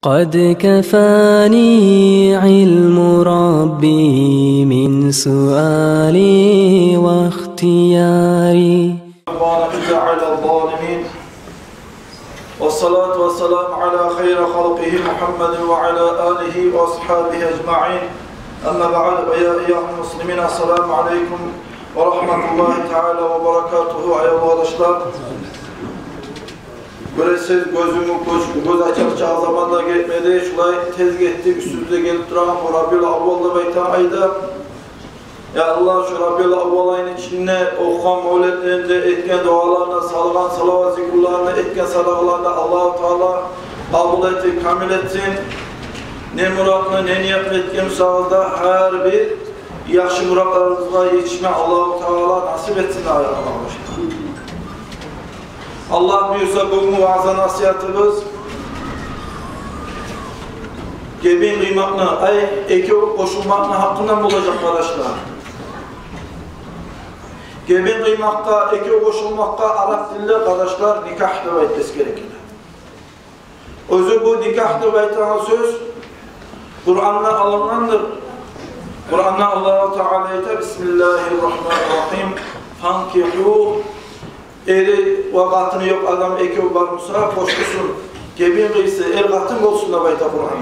قد كفاني علم ربي من سؤالي واختياري على الظالمين والصلاة والسلام على خير خلقه محمد وعلى آله وأصحابه أجمعين. أما بعد يا أيها المسلمين السلام عليكم ورحمة الله تعالى وبركاته. Ayol arkadaşlar, böylesiz göz açıkça zamanda gelmedi, şulay tez gitti, üstümüze gelip duran bu Rabiul Avval'da baytan ayda. Ya Allah, şu Rabiul Avval ayının içinde okuyan mevlidlerinde etken dualarına, salgan salavat zikrlarına, etken sadakalarına Allah-u Teala kabul etsin, kamil etsin. Ne muratını, ne niyetini etken müsaadada her bir yaxşı muratlarımızla yetişme Allah-u Teala nasip etsin arkadaşlar. Allah buyursa bugün vaazı nasihatımız gebin kıymatına, eke koşulmakına hakkından olacak arkadaşlar. Gebin kıymakta, eke koşulmakta Arap dilinde arkadaşlar nikah da etmesi gerekir. Özü bu nikah da baytan söz Kur'an'dan alınandır. Kur'an'da Allah-u Teala ite Bismillahirrahmanirrahim fankihu eri vakatını yok adam eki varmışsa koşkusun gebin kıyısı er katın olsun da bayta Kur'an.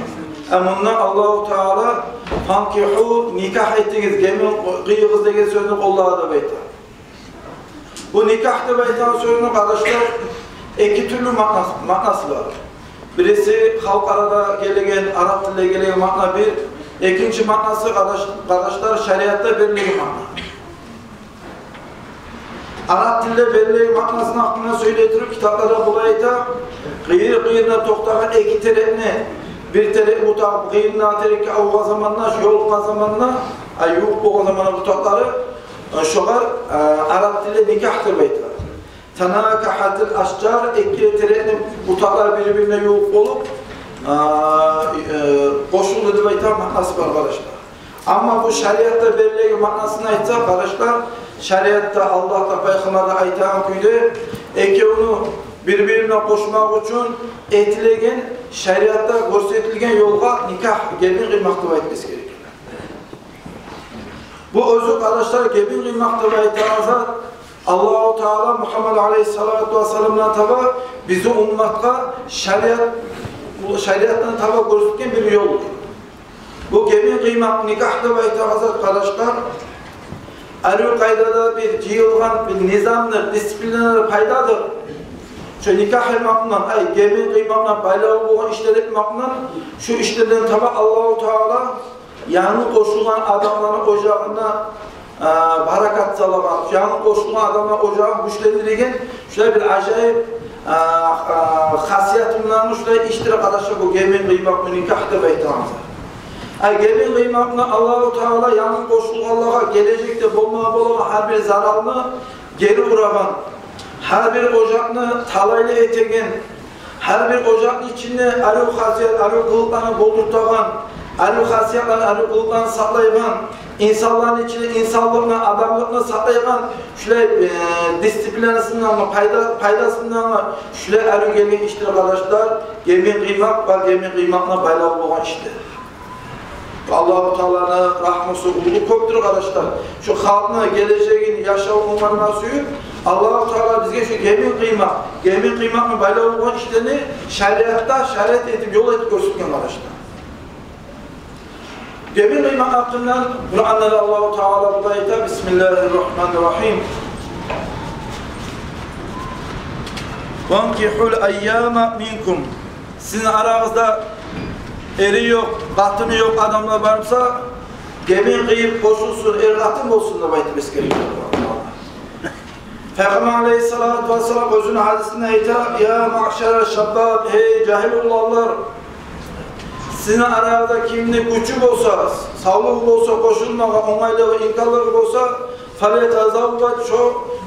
Emunna Allah-u Teala fankihu nikah ettiğiniz gebin kıyığız dediği sözünü kollağı da bayta. Bu nikah da baytan sözünü kardeşler iki türlü manası var. Birisi halk arada gelegen, Arap dille gelegen makna bir. İkinci manası kardeşler şeriatta belirli makna. Arap dille belirli maknasını hakkında söyletirip kitaplara bulayta kıyırına toktagan iki terekne bir terek mutabık kıyırına terek avuğa zamanla yol kazamanla yok bu zamana bu tokları şoğar Arap dille nikahtır beytler. Tanakahatil aşcar iki terekne mutabıklar birbirine yok olup koşullu dibeyta manası var arkadaşlar. Ama bu şeriatta belirli manasını aytsa arkadaşlar, şeriatta Allah'ta Peygamber'de aytan kuydu, ekevunu birbirine koşmak için etilegen, şeriatta gösterilen yolga nikah gebin kıymakta etmesi gerekir. Bu özü arkadaşlar gebin kıymakta aytanızda Allah-u Teala Muhammed Aleyhisselatü Vesselam'dan tabi bizi ummatka şeriattan tabi gösterken bir yoldur. Bu gebin kıymak nikahlı ve itihazat kardeşler arı kaydada bir cihilgan bir nizamdır, disiplinler paydadır. Şu nikah etmakından, gebin kıymakla bayrağı olan işler etmakından şu işlerden tabi Allah-u Teala yanı koşulan adamların ocağına barakat salaman, yanı koşulan adamların ocağını güçlendirirken şöyle bir acayip hasiyatından şöyle iştir arkadaşlar bu gebin kıymak ve nikahlı ve itihazat. Gebin kıymakla Allah-u Teala yanın koşulu Allah'a gelecekte bulma her bir zararını geri bırakan, her bir ocakını talaylı etegen, her bir ocakın içinde arı hasiyat, arı kılıklarını boldurtagan, arı hasiyatlarını, arı kılıklarını saklaygan, insanların içinde insanlığını, adamlığını saklaygan, şöyle disiplinasından, paydasından şöyle arı gelgen iştir arkadaşlar, gebin kıymak ve gebin kıymakla bayrağı olan iştir. Allah-u Teala'nın rahmeti ulu köptür arkadaşlar. Şu halkına geleceğin yaşam umarına suyup Allah-u Teala bizge şu gebin kıymakla bayrağı olan işlerini şeriatta şeriat edip yol edip gösterken arkadaşlar. Gebin kıymak hakkından Kur'an'da Allah-u Teala bulayta Bismillahirrahmanirrahim. Vankihul eyyâme minkum. Sizin aranızda eri yok, katını yok adamlar varsa gebin kıyıp koşulsun, katın olsun da baytımız gerekiyor. Peygamber Aleyhisselatü Vesselam özünün hadisinde ayta ya mahşere şabbab, hey cahilullahlar sizin aranızda kimlik küçük olsa, sağlık olsa, koşulmağa, onaylığı, imkanlığı olsa faliyet azabı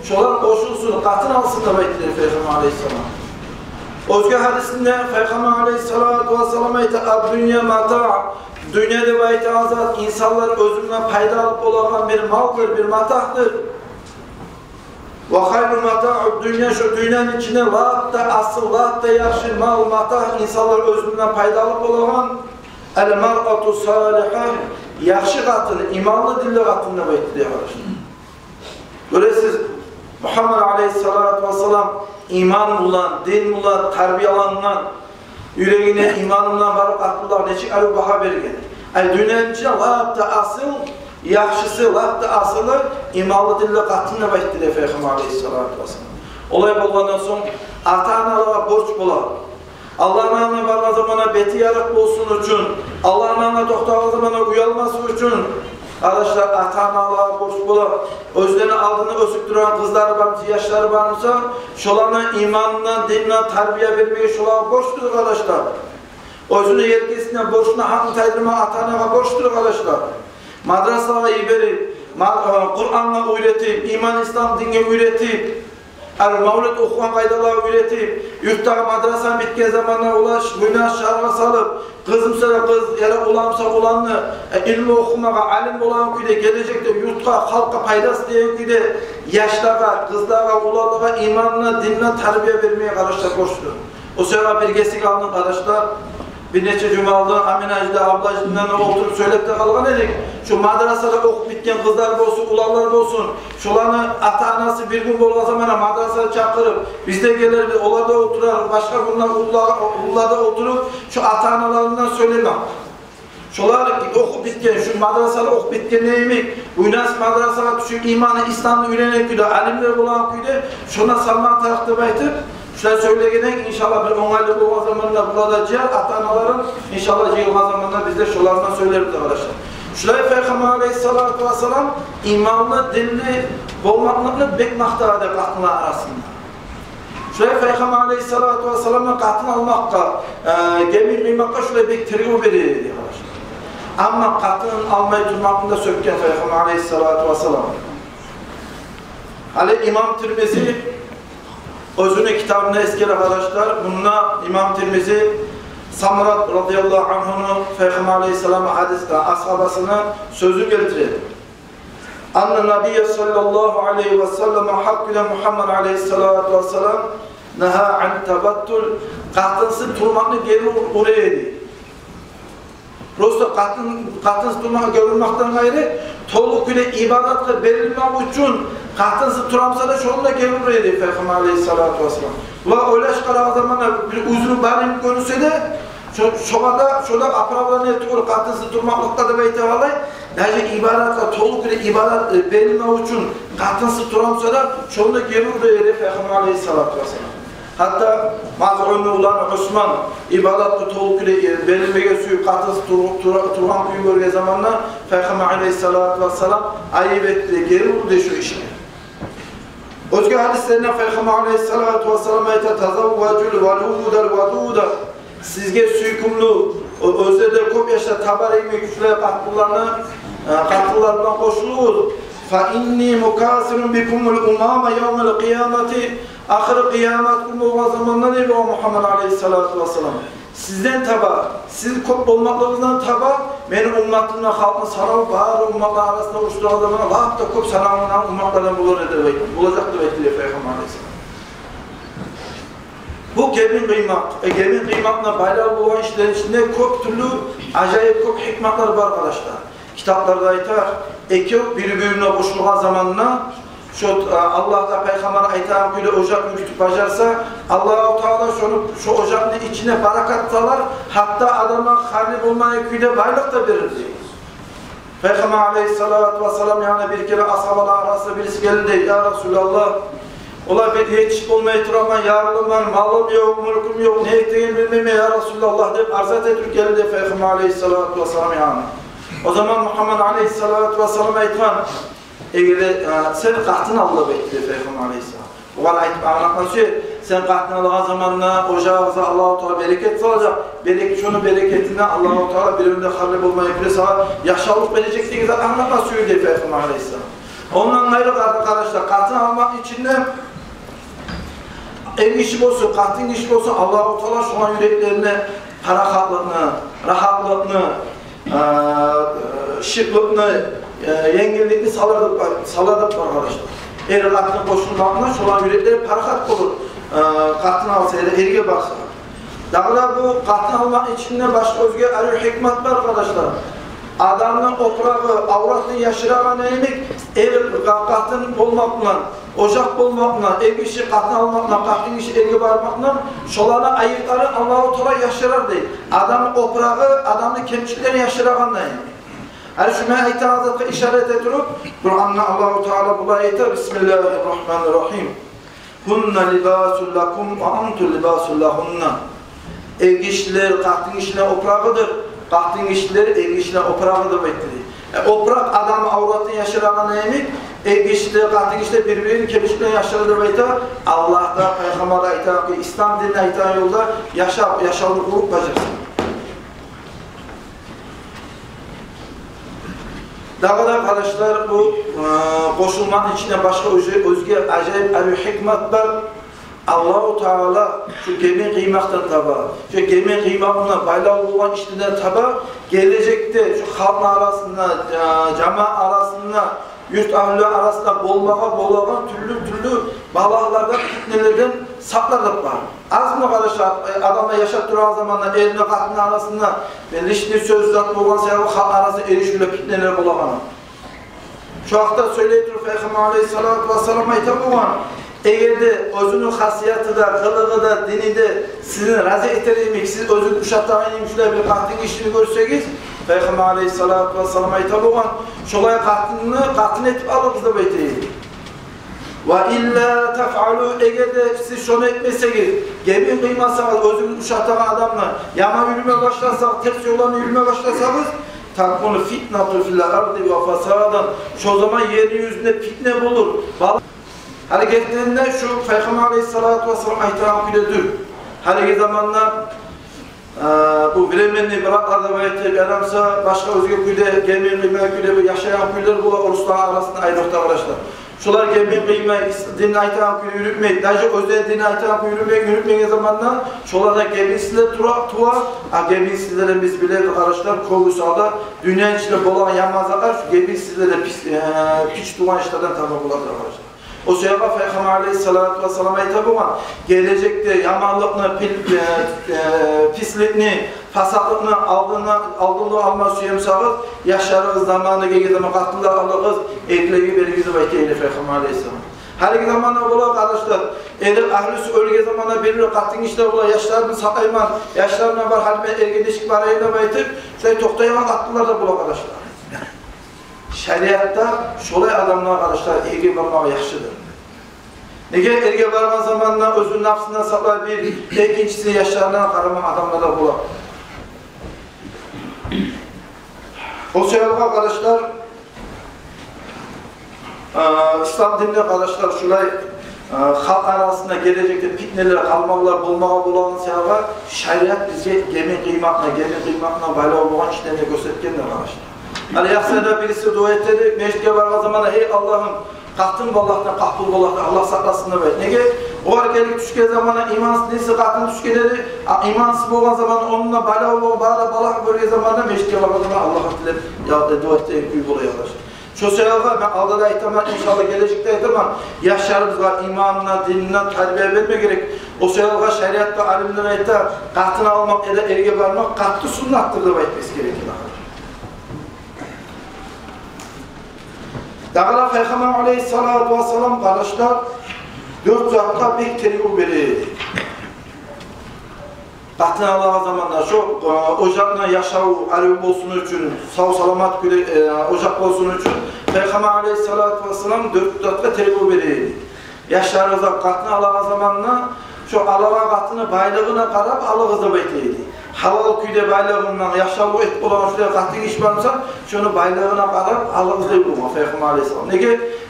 şolar koşulsun, katın alsın da baytımız Peygamber Aleyhisselam. Özge hadisinde Peygamber Aleyhisselatü Vesselam ayta dünya mata' dünyada bayta azat insanlar özünden payda alıp olan bir maldır, bir matahtır. Ve hayru mata'u dünya, şu dünyanın içine lahatta asıl, lahatta yaxşı mal, mata insanlar özünden paydalı olan el mar'atu salihah, yaxşı qatını, imanlı dilli qatını baytı diye karıştır. Göresiz Muhammed Aleyhisselatü Vesselam iman bulan, din bulan, tarbiyalanan, yüreğine imanından varıp akıllar neçik alı baha bergen. Dünyanın içine lahatta asıl, yaxşısı, lahatta asılı imanlı dilli qatını baytı diye Peygamber Aleyhisselatü Vesselam. Olay bolgandan son ata-analara borç bolar. Allah'ın anına varma zamana beti yarık olsun için, Allah'ın anına doktağı zamana uyalması için, arkadaşlar ata-analara borç bolar. Özlerine aldığını ösüktüren kızları var, yaşları varsa, şolarına imanına, dinine, terbiye vermeye şolara borçtur arkadaşlar. Özünü yerkesine, borçuna, hakkı taydırma ata-analara borçtur arkadaşlar. Madrasalara verip, Kur'an'la öğretip, iman, İslam dinine öğretip, Mevlid okuyan kaydaları üretip, yurtta madrasan bitken zamanlar ulaş, günah şarına salıp, kızımsa kız, yere ulamsa ulanlı, ilmi okumağa, alim olan küyde, gelecekte yurtka, halka paydası diyen küyde, yaşlara, kızlara, ulanlığa, imanına, dinine terbiye vermeye karışlar koştu. O sefer bir gesik aldın kardeşler. Bir neçe cumalıda Aminaj'da, ablacığından oturup söyleyip de kalgan edik. Şu madrasada okup bitken kızlar olsun, ulanlar olsun. Şularını ata-anası bir gün bolga zamana madrasada çakırıp, biz de gelir, onlar da oturar, başka bunlar ullarda oturup, şu ata-analarından söylemem. Şular okup bitken, şu madrasada okup bitken neymiş? Bu nasıl madrasada düşük imanı, İslam'da ürenen küyde, alimler olan küyde, şuna Salman tarafta baytıp, şöyle söyleyelim inşallah bir onaylı bulma zamanında burada ciğer ata-anaların inşallah yığılma zamanında biz de şulardan söyleriz arkadaşlar. Şöyle Peygamber Aleyhisselatü Vesselam imanlı, dinli, olmaklıkla bek maktarı katına arasında. Şöyle Peygamber Aleyhisselatü Vesselam'la katını almakla, gemi kıymakla şöyle bek trigo verir arkadaşlar. Ama katının almayı tutmakında sökken Peygamber Aleyhisselatü Vesselam. Hali İmam Tirmizi özünü kitabına eski arkadaşlar, bununla İmam Tirmizi Samrat radıyallahu anh'unu Peygamber Aleyhisselam'a hadiste ashabasına sözü getirir. Anne Nabiye sallallahu aleyhi ve sellem hakkıyla Muhammed Aleyhisselatü Vesselam neha an tebattul katınsı turmakını geri oraya edin. Prosto katınsı turmakını görülmekten gayrı toluk ile ibadetle verilmek için katınsı turamsa da şonunda gelin buraya deyip Peygamber Aleyhisselatü Vesselam. Ula öyle çıkar zamanlar bir uzun barim görünse de şurada apravlarını ettik katınsı turmaklıkta da beyti alay. Yani ibadetle toluk ile ibadet verilmek için katınsı turamsa da şonunda gelin buraya deyip Peygamber Aleyhisselatü Vesselam. Hatta mazğunlu olan Osman ibadetle toluk ile verilmeye suyu katınsı turgan kuyu görge zamanla Peygamber Aleyhisselatü Vesselam ayıp etti, gelin buraya şu işine. Özge hadislerine Peygamber Aleyhisselatü Vesselam ayette tazavvacul valudel vaduda sizge suykumlu özlerde köp yaşa tabar ekmek güçlere katıllarından koşulur. Fa inni mukasirun bikumul umama yevmel kıyameti ahir kıyamet günü olan zamanlar değil o Muhammed Aleyhisselatü Vesselam. Sizden taba, siz köp olmaklarınızdan taba, benim ummatımla halkın sanavı bağır ummatlar arasında uçturan zamana laf da köp sanavından ummatlardan bulacaktır bekliyor Peygamber Aleyhisselam. Bu gemin kıymak, gemin kıymakla bayrağı olan işlerin içinde köp türlü acayip köp hikmetler var arkadaşlar. Kitaplarda aytar, iki birbirine koşulgan zamanına Allah da Peygamber aytan küyle ocak ürkütüp bacarsa Allah-u Teala şu ocağın içine barakat salar hatta adama harip olmaya küyle baylık da verir diyor. Peygamber Aleyhisselatü Vesselam yani bir kere ashabalar arasında birisi geldi ya Resulallah ola ben hiç olmayı duramam, yarılım var, malım yok, mülküm yok, ne ettiğini bilmem ya Resulallah deyip arzat edip geldi Peygamber Aleyhisselatü Vesselam yani. O zaman Muhammed Aleyhisselatü Vesselam aytman sen katını Allah bekliyor Peygamber Aleyhisselam. O kadar ayıp anlatması sen katını Allah'a zamanla ocağınıza Allah-u Teala bereket salacak. Şunun bereketine Allah-u Teala bir önünde harip olmayı yapıyorsa yaşalık vereceksiniz anlatması diyor Peygamber Aleyhisselam. Ondan gayrı arkadaşlar katını almak için de ev işi olsun, katın işi olsun Allah-u Teala şu an yüreklerine rahatlığını, şıklığını, yenginlikli salardık arkadaşlar. Eğer katını koşulmakla şolan yürekleri parakat olur. Katını alsa ya da erge baksa. Dağlar bu katını almak içinde başka özge arı hikmet var arkadaşlar. Adamın oprağı, avratını yaşıragan neymek? Katın olmakla, ocak olmakla, ev işi katını almakla, katın işi erge varmakla şolarına ayıkları Allah-u Teala yaşırar değil. Adamın oprağı, adamın kemçiklerini yaşıragan neymek? Yani şu meyte azatı işaret ediyoruz. Kur'an'la Allah-u Teala bu ayette Bismillahirrahmanirrahim. Hunna libasul lakum ve antum libasul lahunna. Ev kişiler katın işine oprağıdır. Katın kişiler ev işine oprağıdır bekledi. Oprak adamın avratını yaşıragan neymek? Ev kişiler katın kişiler birbirinin kemişliğine yaşarıdır bekledi. Allah'ta, Peygamber'e itaat ki İslam dinine itaat yolda yaşamını kurup bacarsın. Dağda arkadaşlar bu koşulmanın içinde başka özge acayip bir hikmet var. Allah-u Teala şu gemi kıymaktan taba, şu gemi kıymakla baylağı olan işlerden taba, gelecekte şu halk arasında, cemaat arasında, yurt ahli arasında bolmağa türlü balaklardan, fitnelerden saklardık var. Az mı arkadaşlar adamla yaşattıran zamanla eline katının arasında lişli sözlü olan sebep halk arasında erişimle fitneler bolağına. Şu hafta söyleyip Peygamber Aleyhisselatü Vesselam'a hitap olan eğer de özünün hasiyatı da, kılığı da, dini de sizin razı ettireyim, siz özünün uşattağınıyım şöyle bir katın işini görseniz Peygamber Aleyhisselatü Vesselam'a hitap olan şolaya katını etip alırız da beyteyi. Ve illa tef'alu eğer de siz şunu etmeseniz, gemi kıymasanız, özünün uşattağın adamla yana yürüme başlasanız, ters yollarına yürüme başlasanız takunu fitnatu fil ardi ve fasadan şu zaman yeryüzünde fitne bulur. Hareketlerinde şu Peygamber Aleyhisselatü Vesselam ayetine güledir. Hareket zamanlar bu bilemenli bıraklarda ve adamsa başka özgür güle, gemi kıyma güle, yaşayan güler bu oruçlar arasında ayrılıkta arkadaşlar. Şular gemi kıyma, din ayetine güle yürütmeyi, daha çok özel din ayetine yürütmeyi zamanlar şularda gemi sizler tuva, gemi sizlere biz biliriz arkadaşlar, kovusada dünya içinde olan yanmazlar, şu gemi sizlere piç duvan işlerden tamam buladır arkadaşlar. O sebebe Peygamber Aleyhisselatü Vesselam'a hitap olan gelecekte yamanlıkını, pisliğini, fasatlıkını aldığını almaz suyemsağız, yaşarız zamanı geldiği zaman katlılar alırız, ekleyi vergizi bekleyelim Peygamber Aleyhisselam. Her zamanlar ola arkadaşlar, eğer ahlüsü ölge zamanlar belirli katın işler ola, yaşlarını sakayman, yaşlarına var, halime ergenleşik var ayında baytır, şöyle toktayaman katlılar da bul arkadaşlar. Şeriatta şolay adamlar arkadaşlar erge varmağa yaxşıdır. Nege erge varma zamanla özünün nafsından saklar bir, ikincisi yaşlarından karama adamlara bular. O sebep arkadaşlar İslam dininde arkadaşlar şolay halk arasında gelecekte fitneler, kalmalar, bulmağa bulan sebep şeriat bize gemi kıymakla baylağı olan işlerini gösterkenler arkadaşlar. Hani yaksada birisi dua ettirdi, meclise varma zamanı ey Allah'ım kahtın Allah'tan, kahpul Allah'tan, Allah saklasın da böyle. Nege? O hareketlik düşkü zamanı imansız değilse kahtın düşküleri, imansız olan zamanı onunla balak bölge zamanında meclise varma zamanı Allah'a dilep dua ettirdi, büyük oluyor arkadaşlar. Şu sebebe ben aldığında aytamam, inşallah gelecekte aytamam, yaşlarımız var, imanına, dininden terbiye verme gerek. O sebebe şeriatta, alimden ayta, kahtını almak ya da erge varmak, kahtı sunnattır da etmesi gerekir. Dağla Peygamber Aleyhisselatü Vesselam kardeşler 4 zatla bir teriği verir. Katına Allah'a zamanlar şu ocakla yaşağı arayıp olsun için, sağ salamat ocak olsun için Peygamber Aleyhisselatü Vesselam 4 zatla teriği verir. Yaşlarınızda katına Allah'a zamanlar şu Allah'a katını baylığına karab Allah'ıza bekleydi. Halal küyde baylığından yaşağı et olan şuraya katın iş varsa şunu baylığına karab Allah'ıza bulma Peygamber Aleyhisselam.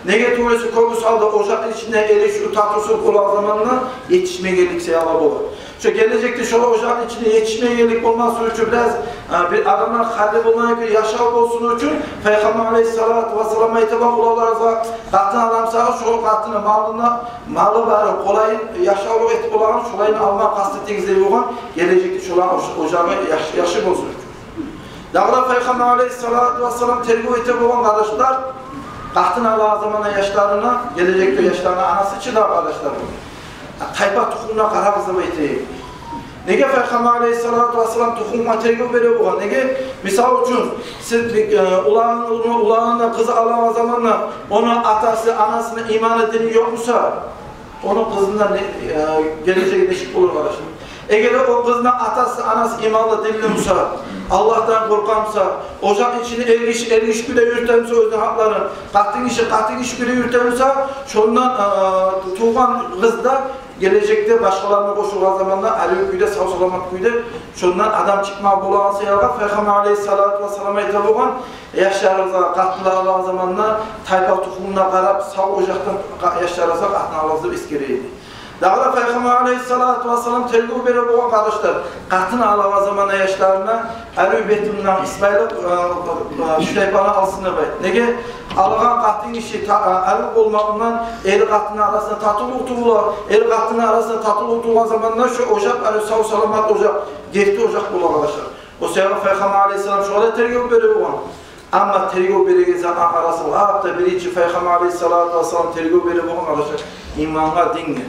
Nege tuğresi kokusu aldı ocakın içinde eriş tatlısı olan zamanla yetişmeye geldikse Allah olur. Şu gelecekte şöyle ocağın içinde yetişmeye geldik olması için biraz bir adamlar halde bulunana göre yaşağı olsun için Peygamber Aleyhisselatü Vesselam'a itibak olanlarsa katın adam sağı şu katını malı var kolay yaşağı et olan şolayını alma kastettiğiniz gibi olan gelecekte şöyle ocağına yaşık olsun için. Dağda Peygamber Aleyhisselatü Vesselam terbiye itibak olan kardeşler Qahtın ala zamana yaşlarına, gelecekte yaşlarına anası çıda arkadaşlar. Taypa tukumuna qara qızı baytı. Nege Peygamber Aleyhissalatu vesselam tukumma tergib bere boğan. Nege misal üçün siz ulağında kızı ala zamanla onun atası, anasının iman edini yoksa onun kızından geleceği değişik olur arkadaşlar. Eğer o kızın atası, anası imanla dinliyorsa, Allah'tan korkamsa, ocak içini el iş güle yürütemse özünün haklarını, katın iş güle yürütemse, şundan tuğan kız da gelecekte başkalarına koşulduğu zamanla Ali köyde, sağ salamat köyde şundan adam çıkma bulan sayarga Peygamber Aleyhissalatu vesselam'a hitap olan yaşlarınıza katlılarla zamanla tayfa tukumuna karab sağ ocaktan yaşlarınıza katlılarınızı iskereydi. Dağla Peygamber Aleyhissalatu vesselam tergib bere boğan kardeşler katın alava zamana yaşlarına Ali Betim'den İsmail'e Şüleypan'a alsınlar bayt. Nege alğan katın işi Ali olmağından el katının arasında tatıl utuğula el katının arasında tatıl utuğula zamanlar şu ocak Ali sağ salamat ocak geçti ocak bul arkadaşlar. O sebeple Peygamber Aleyhisselam şöyle tergib bere boğan. Ama tergib bere zaman arası var. Hatta birinci Peygamber Aleyhissalatu vesselam tergib bere boğan arkadaşlar. İmanға dinle.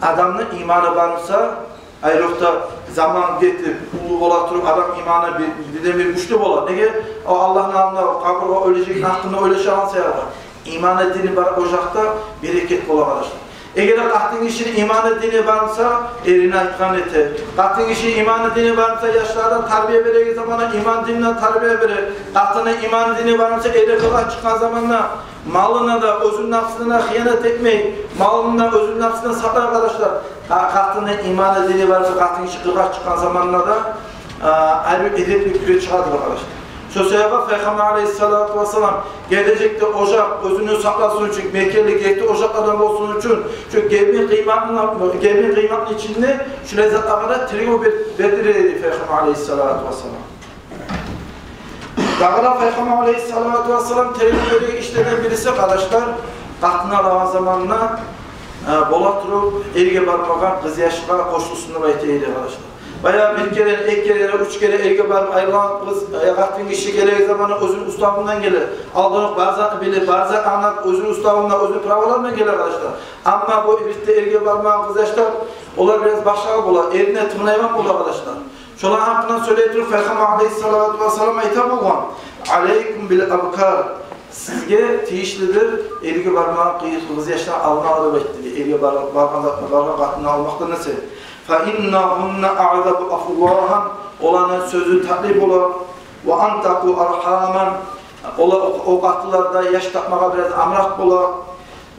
Adamın imanı varsa, ayrıca zaman getirip, ulu ola turup adam imanı bir güçlü ola. Nege o Allah'ın namına, kabırga ölecek, hakkında öyle şansı yapar. İmanı dini var ocakta bereket ola arkadaşlar. Eğer kahtın kişinin imanı dini varsa, eline aytkan ete. Kahtın kişinin imanı dini varsa, yaşlardan terbiye vereceği zamana iman dininden terbiye verir. Kahtının imanı dini varsa, eli kıla çıkan zamanla, malına da özün nafsına hıyanet etmeyi, malına özün nafsına saklar arkadaşlar. Kahtının imanı dini varsa, kahtın kişi kıla çıkan zamanla da edepli küre çıkardır arkadaşlar. Sözeyaba Peygamber Aleyhissalatu vesselam gelecekte ocak özünü saklasın için, Mekkeli geçti ocaklardan olsun için, çünkü gemin kıymatının içinde şu lezzetlerine trigo verdirildi Peygamber Aleyhissalatu vesselam. Dağla Peygamber Aleyhissalatu vesselam trigo işlenen birisi arkadaşlar, kahtına lava zamanına bola turup erge barmağa, kız yaşına koşulsunlar ayeteydi arkadaşlar. Bayağı bir kere, iki kere, üç kere erge barıp ayrılan kız kahtın kişi geleceği zamanı özün ustavından gelir. Aldığınız barzak bilir, barzak anak özün ustavından, özün pravalarına gelir arkadaşlar. Ama bu birlikte erge barmağı kız yaşlar, onlar biraz başka bolar, eline tımlaymak olur arkadaşlar. Şolan hakkında söyleyip Peygamber Aleyhissalatu vesselam'a hitap olan Aleyküm bil abkar. Sizge tiyişlidir, erge barmağı kız yaşlar almağı da beklidir. Erge barmağı katını almakta nasıl? فَاِنَّهُنَّ اَعْذَبُ اَفُوَّاهًا Olanın sözü taklip olur. وَاَنْتَقُوا اَرْحَامًا O katlılarda yaş takmağa biraz amrak olur.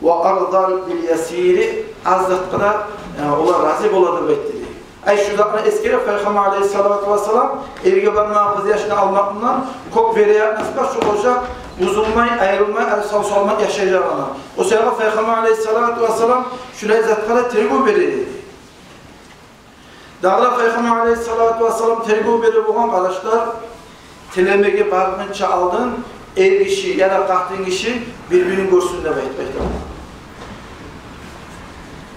وَاَرْضَلْ بِالْيَس۪يرِ Azlıkta ola razip oladır bekledi. Ay şu dakika eskere Peygamber Aleyhissalatu vesselam erge barmağı kız yaşını almakından kop vereye nasıl çok olacak, buzulmayı, ayrılmayı, sağ yaşayacak ana. O sebeple Peygamber Aleyhissalatu vesselam şu lezzetkara tergib verildi. Dağla Peygamber Aleyhissalatu vesselam tergib verir boğan arkadaşlar, telemege bargınca aldın, er kişi ya da kahtın kişi birbirini görsün de bayt.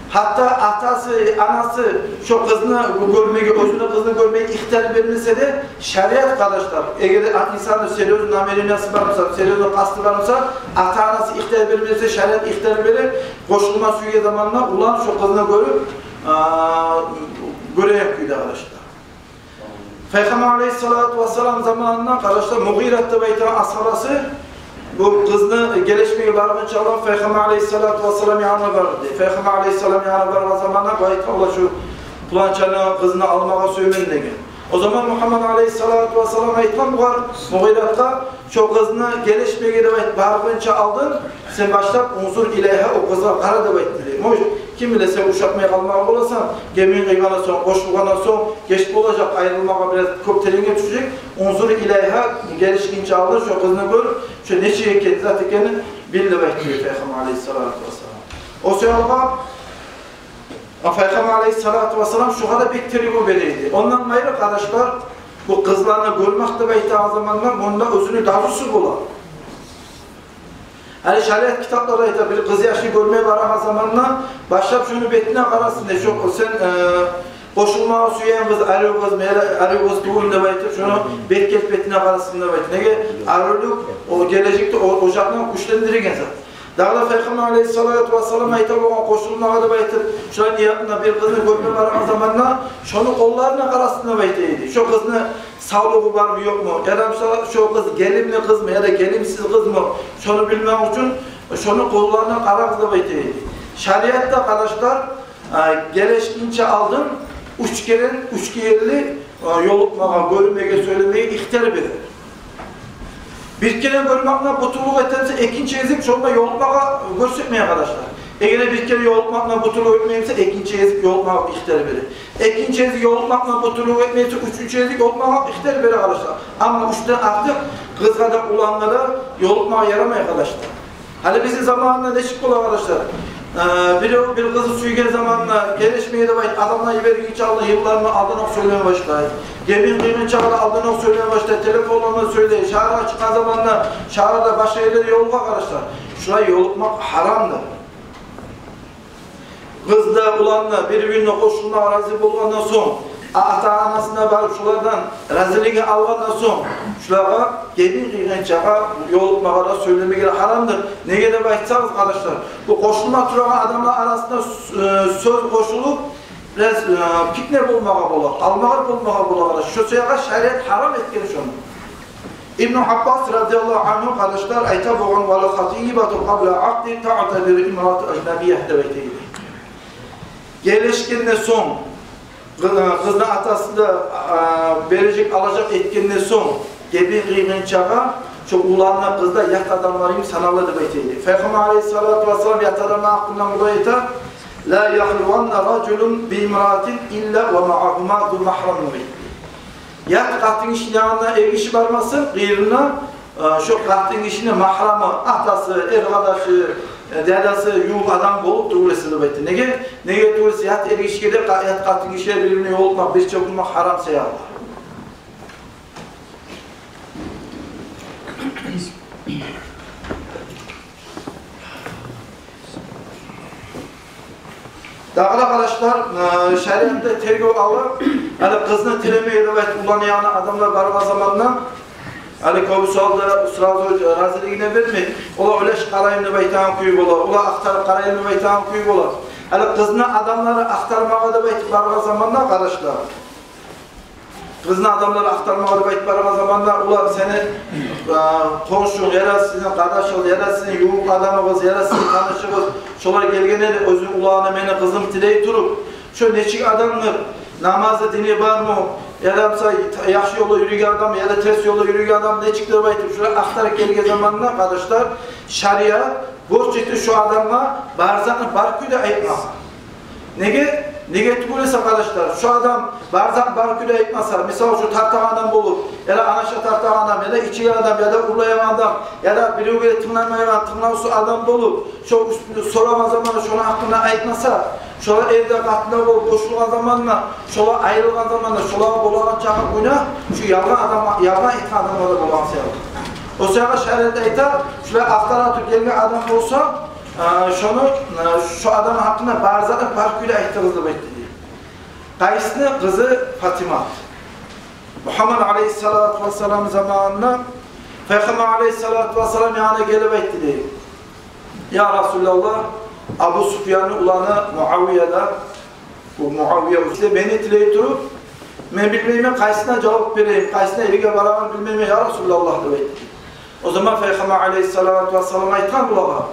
Hatta atası, anası şu kızını görmeyi, özünün kızını görmeyi ihtiyar vermese de şeriat kardeşler. Eğer insanın seriozun ameliyatı varsa, seriozun kastı varsa, ata anası ihtiyar vermese şeriat ihtiyar verir. Koşulma suyu zamanla ulan şu kızını görüp görev yapıyordu arkadaşlar. Peygamber Aleyhissalatu vesselam zamanında arkadaşlar Muğirat'ta beytan ashabası bu kızını gelişmeyi varınca olan Peygamber Aleyhissalatu vesselam yanına vardı. Peygamber Aleyhisselam yanına varma zamanında beytan ola şu plançanı kızını almağa söylemeyin de gel. O zaman Muhammed Aleyhissalatu vesselam aytman var Muğirat'ta şu kızını gelişmeyi varınca aldın sen başlap unsur ileyhe o kızına kara da beytleri. Kim bile sen uşatmaya kalmağa olasın, gemin kıygana son, koşulgana son, geç olacak, ayrılmağa biraz köp telinge düşecek. Unsur ileyha gelişkince alır, şu kızını gör, şu ne şey ekedi zaten kendini bildi bekliyor Peygamber Aleyhissalatu vesselam. O sebeple Peygamber Aleyhissalatu vesselam şu kadar bir tergib veriydi. Ondan gayrı kardeşler, bu kızlarını görmekte beyti zamanlar, bunda özünü davusu bular. Hani şeriat kitapları ayta bir kız yaşı görmeye varan zamanla başlayıp şunu betine karasın de çok sen Koşulmağa süyen kız, arı kız tuğun da baytır, şunu betket betine karasında baytır. Nege? Arılık, o gelecekte ocaktan kuşlendirirken zaten. Dağda Peygamber Aleyhisselatü Vesselam ayta boğan koşulmağa da baytır. Şuna niyatına bir kızını görme varan zamanla, şunu kollarına karasında baytıydı. Şu kızını sağlığı var mı yok mu? Ya da şu kız gelimli kız mı ya da gelimsiz kız mı? Şunu bilmem için, şunu kollarına karasında baytıydı. Şeriatta arkadaşlar, geleşkince aldın, üç kereli yolukmağa, görünmeye söylemeyi ihtar verir. Bir kere görmekle butuluk etense ikinci ezik şonda yolukmağa göstermeyin arkadaşlar. Eğer bir kere yolukmakla butuluk etmeyinse ikinci ezik yolukmağa ihtar verir. İkinci ezik yolukmakla butuluk etmeyinse üçüncü ezik yolukmağa ihtar verir arkadaşlar. Ama üçten artık kızgada olanlara yolukmağa yaramayın arkadaşlar. Hani bizim zamanında değişik olur arkadaşlar. Bir kızı suygen zamanla gelişmeye de başlaydı. Adamlar ileri çaldı, yıllarını aldığını söylemeye başladı. Gemin çağırdı, aldığını söylemeye başladı. Telefonlarını söyledi. Şahara çıkan zamanla şahara başka yerlere yoluk arkadaşlar. Şuraya yolukmak haramdır. Kız da ulanla birbirine koşulma razı bulgandan son, ata-anasına barıp şulardan razıligi algandan son, şulara gelin kıygan çağa yolukmağa da söylemeye haramdır. Nege de baytsanız arkadaşlar, bu koşulma turağı adamlar arasında söz koşulup biraz fitne bulmağa bolar, almağa bulmağa bolar. Şu suyağa şeriat haram etken şunu. İbn Abbas radıyallahu anhu arkadaşlar ayta boğan ve la hatibatu qabla aqdi ta'tabir imrat ecnebiyye devletiydi. Gelişkinden son, kızın atası da verecek, alacak etkinden son, gibi kıymen çağa, şu ulanla kızda yat adamlarıyım sanalıdır beyteydi. Peygamber Aleyhisselatü Vesselam yat adamlar hakkında müdayete, la yahluvanna raculun bimratin illa ve ma'ahuma du mahramın beyteydi. Yat kahtın işin yanına ev işi varmasın, gıyrına, şu kahtın işine mahramı, atası, arkadaşı, dedesi yuh adam bolup durulesini beytti. Nege durulesi yat erişkede yat katın işler birbirine yolmak, bir çökülmek haram seyarlar. Dağla arkadaşlar, şeriatta tergov alıp, hani kızını tilemeye de ulanıyan adamlar barma zamanla Ali Kovusal'da ısrarlı raziliğine vermek, ola öyle karayımını baytan kuyup olar, ola aktarıp karayımını baytan kuyup olar. Ali kızına adamları aktarmağa da baytıp barma zamanla arkadaşlar. Kızına adamları aktarmağa da baytıp barma zamanla, ola seni komşun, ya da sizin kardeşiniz, ya da sizin yuğuk adamınız, ya da sizin tanışınız, şolar gelgene de özün ulağına meni kızım tiley turup, şu neçik adamlar, namazı dini var mı? Ya da yaxşı yolda yürüyen adam ya da ters yolda yürüyen adam ne çıktı baytıp şuraya aktarak gelge zamanında arkadaşlar şariat boş çıktı şu adamla barzakını barküde ayıpmaz. Nege tübülese arkadaşlar şu adam barzak barküde ayıpmasa misal şu tartağın adam bulup ya da anaşa tartağın adam ya da içiyen adam ya da urlayan adam ya da bir ülkede tınlamayan tınlavsu adam bulup şu sorama zamanı şuna hakkında ayıpmasa şola evde katına bol boşluğun zamanla, şola ayrılgan zamanla, şola bolan çakı günah, şu yalan adam, yalan iten adamla da bolan sayılır. O sırada şeriatta iter, şöyle aktaratı gelme adam olsa, şu adamın hakkında barzatın parkıyla ihtirazlı bekledi. Kays'ın kızı Fatima. Muhammed Aleyhisselatü Vesselam zamanında, Peygamber Aleyhisselatü Vesselam yanına gelip etti. Ya Resulallah, Abu Sufyan'ın ulanı Muaviye'da, bu Muaviye beni tileyip durup, ben bilmeyeyim, kaysına cevap vereyim, kaysına evige varamam bilmeyeyim, ya Resulallah dedi. O zaman Peygamber Aleyhisselatü Vesselam'a aytan kulağa.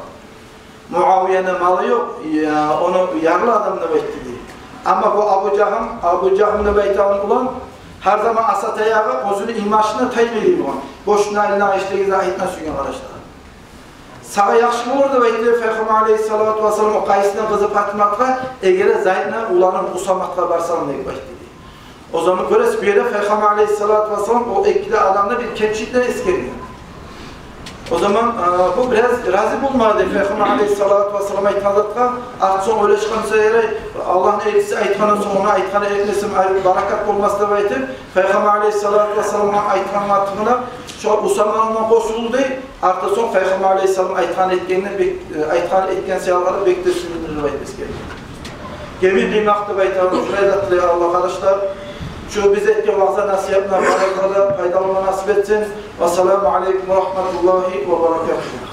Muaviye'nin malı yok, onu yarlı adamla bekledi. Ama bu Abu Cahm'ın beytanı ulan, her zaman asat ayağı, gözünü ilmaşına tayyip olan. Boşuna eline işte izahitine sürgün arkadaşlar. Sağa yaxşı olurdu ve işte Peygamber Aleyhisselatü Vesselam o Kays'ın kızı Fatma'ya egere Zayd'ına ulanın Usamak'la barsalım diye başladı. O zaman göresi bir yere Peygamber Aleyhisselatü Vesselam o ekili adamla bir kemşikten eskeriyor. O zaman bu biraz razı bulmadı Peygamber Aleyhisselatü Vesselam'a itazatka. Artık son öyle çıkansa yere Allah'ın elçisi aytkanın sonuna aytkanı etmesin ayrı barakat olması da baytır. Peygamber Aleyhisselatü Vesselam'a aytkanın artığına şu Usama'nın koşulu değil, artık son Peygamber Aleyhisselam aytkan etken seyirleri beklesindir rivayet gerekiyor. Gemi kıymakta baytarım. Şuraya da tılayı Allah kardeşler. Şu biz etki vakza nasihatına barakada faydalanma nasip etsin. Vesselamu aleyküm ve rahmetullahi ve berekatuhu.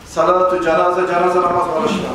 Salatu cenaze namaz kardeşler.